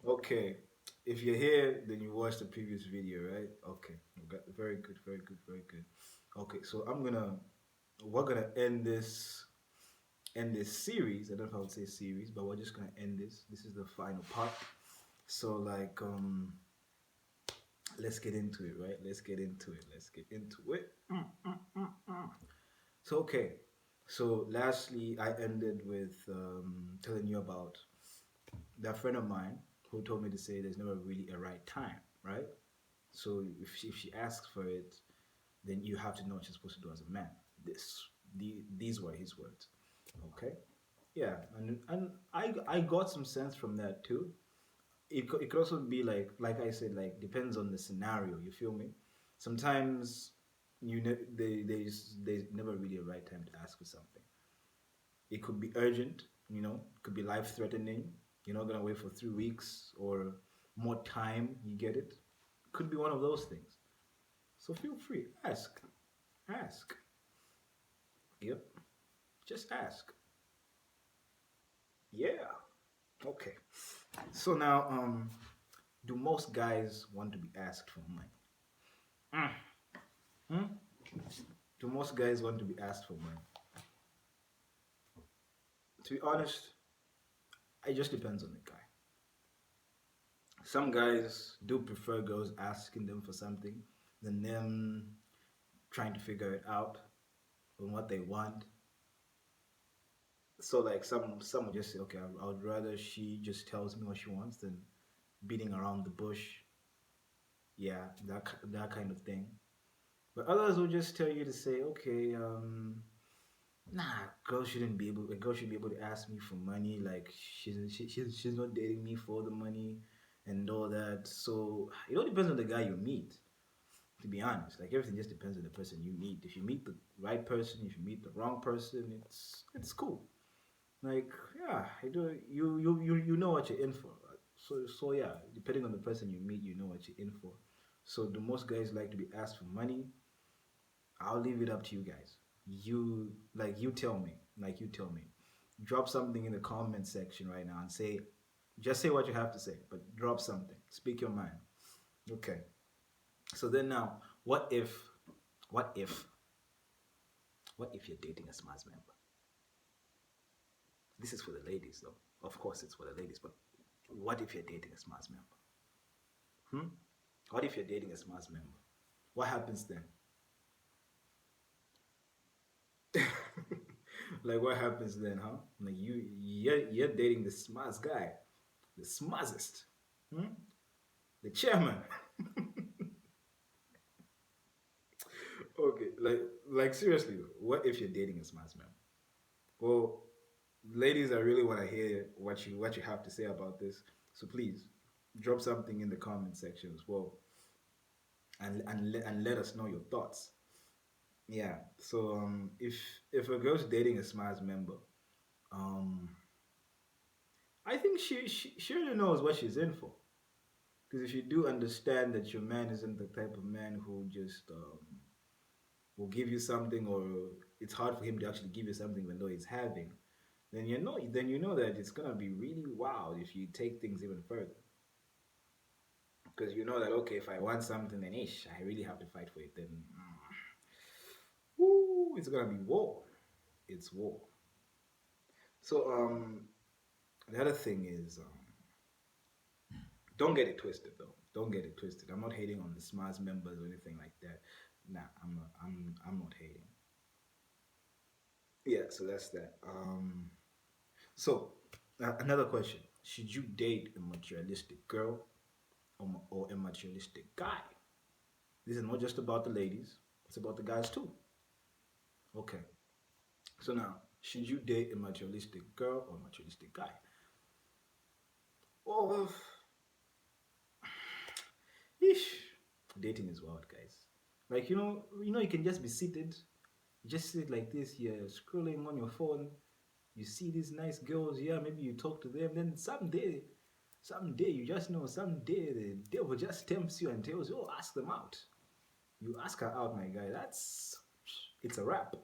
Okay. If you're here, then you watched the previous video, right? Okay. Very good, very good, very good. Okay, so we're gonna end this series. I don't know if I would say series, but we're just gonna end this. This is the final part. So like let's get into it, right? Let's get into it. Let's get into it. So okay. So lastly, I ended with telling you about that friend of mine who told me to say there's never really a right time, right? So if she asks for it, then you have to know what you're supposed to do as a man. These were his words. Okay. Yeah, and I got some sense from that too. It could also be like I said, like depends on the scenario. You feel me? Sometimes there's never really a right time to ask for something. It could be urgent, it could be life threatening. You're not gonna wait for 3 weeks or more time. You get it? Could be one of those things. So feel free, ask. Yep, just ask. Yeah. Okay. So now, do most guys want to be asked for money? Mm. Hmm? Do most guys want to be asked for money? To be honest, it just depends on the guy. Some guys do prefer girls asking them for something than them trying to figure it out on what they want. So like some would just say, okay, I would rather she just tells me what she wants than beating around the bush. Yeah, that kind of thing. But others will just tell you to say, okay, nah, a girl should be able to ask me for money. Like she's not dating me for the money and all that. So it all depends on the guy you meet. To be honest, like everything just depends on the person you meet. If you meet the right person, if you meet the wrong person, it's cool. Like yeah, you know what you're in for. So yeah, depending on the person you meet, you know what you're in for. So do most guys like to be asked for money? I'll leave it up to you guys. You tell me. Like you tell me. Drop something in the comment section right now and just say what you have to say, but drop something. Speak your mind. Okay. So then now, what if, what if you're dating a Smaz member? This is for the ladies though. Of course it's for the ladies, but what if you're dating a Smaz member? Hmm? What if you're dating a Smaz member? What happens then? Like what happens then, huh? Like you're dating the Smaz guy, the Smazest, hmm? The chairman. Okay, like seriously though, what if you're dating a Smaz member? Well, ladies, I really want to hear what you have to say about this. So please drop something in the comment section as well, and let us know your thoughts. Yeah. So if a girl's dating a Smaz member, um I think she already knows what she's in for. Because if you do understand that your man isn't the type of man who just will give you something, or it's hard for him to actually give you something even though he's having, then you know that it's gonna be really wild if you take things even further. Because you know that okay, if I want something, then ish, I really have to fight for it. Then, woo, it's gonna be war. It's war. So the other thing is don't get it twisted though. Don't get it twisted. I'm not hating on the Smaz members or anything like that. Nah, I'm not. I'm not hating. Yeah, so that's that. So another question: should you date a materialistic girl or a materialistic guy? This is not just about the ladies; it's about the guys too. Okay. So now, should you date a materialistic girl or a materialistic guy? Oh, ish. Dating is wild, guys. Like you can just be seated, you just sit like this, you're scrolling on your phone. You see these nice girls, yeah, maybe you talk to them. Then someday you just know, someday the devil just tempts you and tells you, oh, ask them out. You ask her out, my guy. It's a wrap.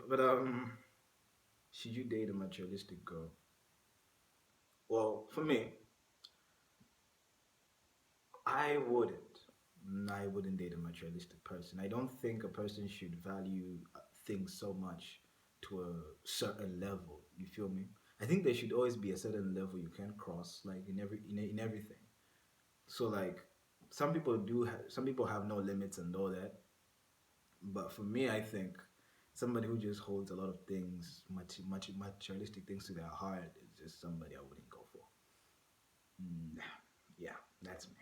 But should you date a materialistic girl? Well, for me, I wouldn't. I wouldn't date a materialistic person. I don't think a person should value things so much to a certain level. You feel me? I think there should always be a certain level you can cross, like in everything. So like, some people have no limits and all that. But for me, I think somebody who just holds a lot of things, materialistic things to their heart, is just somebody I wouldn't go for. Mm, yeah, that's me.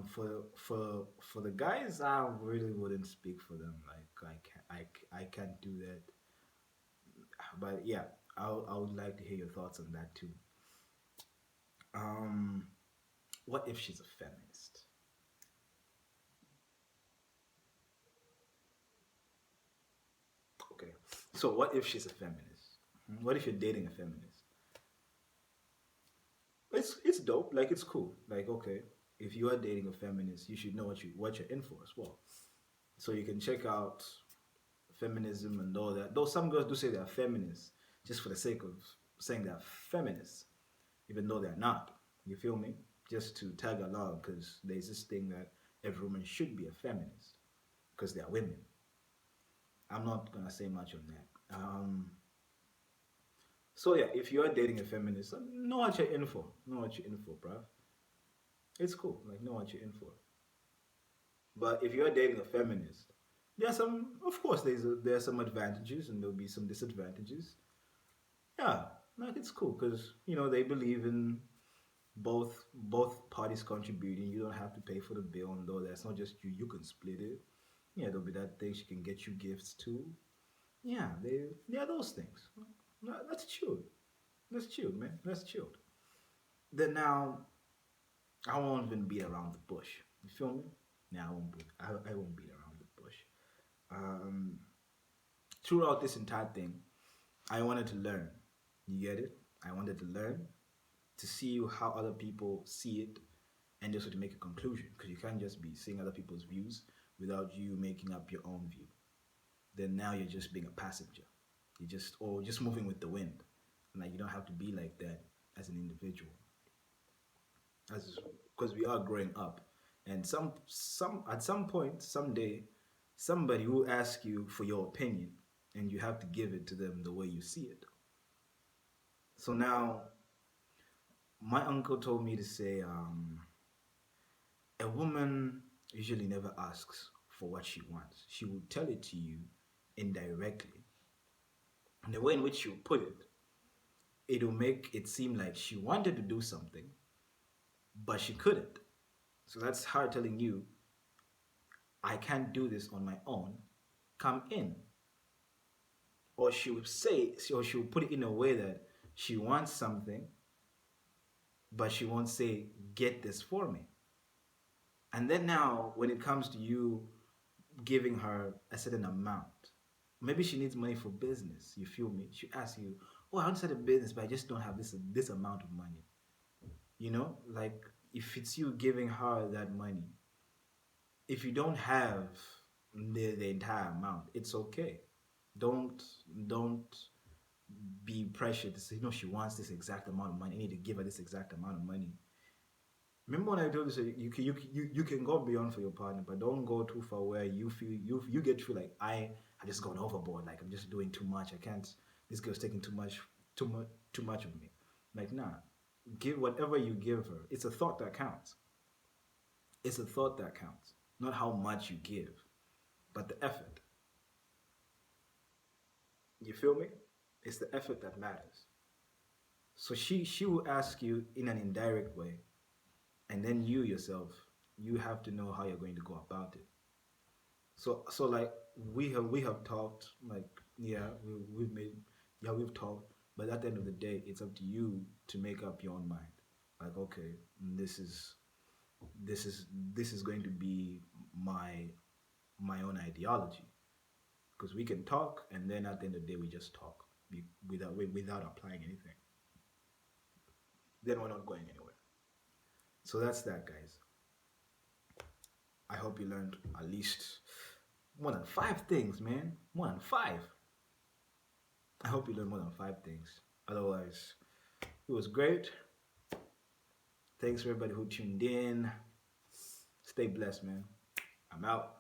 For the guys, I really wouldn't speak for them. Like I can't do that. But yeah, I would like to hear your thoughts on that too. Um, what if she's a feminist? Okay, so what if she's a feminist? What if you're dating a feminist? It's dope. Like it's cool. Like okay, if you are dating a feminist, you should know what you're in for as well. So you can check out feminism and all that. Though some girls do say they're feminists just for the sake of saying they're feminists, even though they're not. You feel me? Just to tag along because there's this thing that every woman should be a feminist because they're women. I'm not gonna say much on that. So yeah, if you are dating a feminist, know what you're in for. Know what you're in for, bruv. It's cool. Like know what you're in for. But if you're dating a feminist, there are some. Of course, there are some advantages and there'll be some disadvantages. Yeah, like it's cool because they believe in both parties contributing. You don't have to pay for the bill, and though that's not just you, you can split it. Yeah, there'll be that thing. She can get you gifts too. Yeah, there are those things. No, that's chilled. That's chilled, man. That's chilled. Then now, I won't even beat around the bush. You feel me? Nah, I won't beat around the bush. Um, Throughout this entire thing, I wanted to learn. You get it? I wanted to learn to see how other people see it and just to make a conclusion because you can't just be seeing other people's views without you making up your own view. Then now you're just being a passenger. You just moving with the wind. And like you don't have to be like that as an individual. As because we are growing up. And some at some point, someday, somebody will ask you for your opinion and you have to give it to them the way you see it. So now my uncle told me to say, a woman usually never asks for what she wants. She will tell it to you indirectly. And the way in which you put it, it'll make it seem like she wanted to do something, but she couldn't. So that's her telling you, I can't do this on my own. Come in. Or she will put it in a way that she wants something, but she won't say, get this for me. And then now, when it comes to you giving her a certain amount, maybe she needs money for business. You feel me? She asks you, "Oh, I want to start a business, but I just don't have this amount of money." Like if it's you giving her that money, if you don't have the entire amount, it's okay. Don't don't be pressured to say, no, she wants this exact amount of money. I need to give her this exact amount of money. Remember when I told you, so you can go beyond for your partner, but don't go too far where you get to feel like I just gone overboard, like I'm just doing too much. I can't. This girl's taking too much of me. Like nah, give whatever you give her. It's a thought that counts. It's a thought that counts, not how much you give, but the effort. You feel me? It's the effort that matters. So she will ask you in an indirect way, and then you yourself, you have to know how you're going to go about it. So like we have talked, like yeah, we've made, yeah, we've talked, but at the end of the day it's up to you to make up your own mind. Like okay, this is this is this is going to be my my own ideology, because we can talk and then at the end of the day we just talk without applying anything. Then we're not going anywhere. So that's that, guys. I hope you learned at least more than 5 things, man. More than five. I hope you learned more than 5 things. Otherwise, it was great. Thanks for everybody who tuned in. Stay blessed, man. I'm out.